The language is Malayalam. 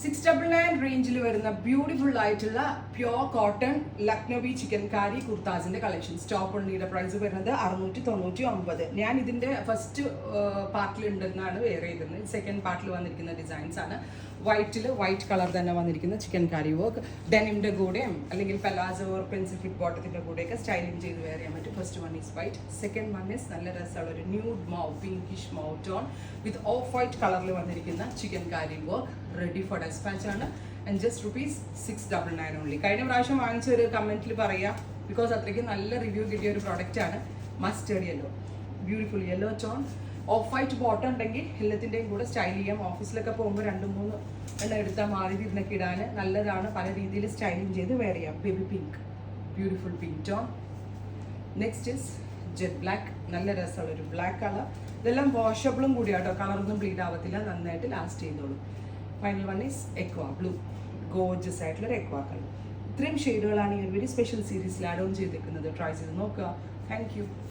699 റേഞ്ചിൽ വരുന്ന ബ്യൂട്ടിഫുൾ ആയിട്ടുള്ള pure cotton Lucknowi chikankari കുർത്താസിന്റെ കളക്ഷൻ. സ്റ്റോപ്പ് ഉണ്ണിയുടെ പ്രൈസ് വരുന്നത് 699. ഞാൻ ഇതിന്റെ ഫസ്റ്റ് പാർട്ടിൽ ഉണ്ടെന്നാണ് വെയർ ചെയ്തിരുന്നത്. സെക്കൻഡ് പാർട്ടിൽ വന്നിരിക്കുന്ന ഡിസൈൻസ് ആണ്. വൈറ്റ് കളർ തന്നെ വന്നിരിക്കുന്ന ചിക്കൻ കാരി വർക്ക് ഡെനിമിന്റെ കൂടെയും അല്ലെങ്കിൽ പെലാസോ ഓർ പെൻസിൽ ഫിറ്റ് ബോട്ടത്തിന്റെ കൂടെയൊക്കെ സ്റ്റൈലിംഗ് ചെയ്ത് വെയർ ചെയ്യാൻ പറ്റും. First one is white, second one is നല്ല രസമുള്ള ഒരു nude mauve pinkish mauve tone with off white കളറിൽ വന്നിരിക്കുന്ന chikankari work ready for despatch ആണ്. And just ₹699 only. കഴിഞ്ഞ പ്രാവശ്യം വാങ്ങിച്ച ഒരു കമന്റിൽ പറയാം, ബിക്കോസ് അത്രയ്ക്ക് നല്ല റിവ്യൂ കിട്ടിയ ഒരു പ്രൊഡക്റ്റ് ആണ്. Mustard yellow, beautiful yellow tone, of white bottom ഉണ്ടെങ്കിൽ എല്ലാത്തിൻ്റെയും കൂടെ സ്റ്റൈൽ ചെയ്യാം. ഓഫീസിലൊക്കെ പോകുമ്പോൾ 2-3 എണ്ണം എടുത്താൽ മാറി തിരിഞ്ഞൊക്കെ ഇടാൻ നല്ലതാണ്. പല രീതിയിൽ സ്റ്റൈലിംഗ് ചെയ്ത് വെയർ ചെയ്യാം. Baby pink, beautiful pink tone. Next is jet black, നല്ല രസമുള്ളൊരു ബ്ലാക്ക് കളർ. ഇതെല്ലാം വാഷബിളും കൂടിയാട്ടോ, കളറൊന്നും ബ്ലീഡ് ആവത്തില്ല, നന്നായിട്ട് ലാസ്റ്റ് ചെയ്തോളും. Final one is aqua blue, Gorges ആയിട്ടുള്ളൊരു എക്വാ കളർ. ഇത്രയും ഷെയ്ഡുകളാണ് ഈ ഒരു വെരി സ്പെഷ്യൽ സീരീസിൽ ആഡ് ഓൺ ചെയ്തിരിക്കുന്നത്. ട്രൈ ചെയ്ത് നോക്കുക. Thank you.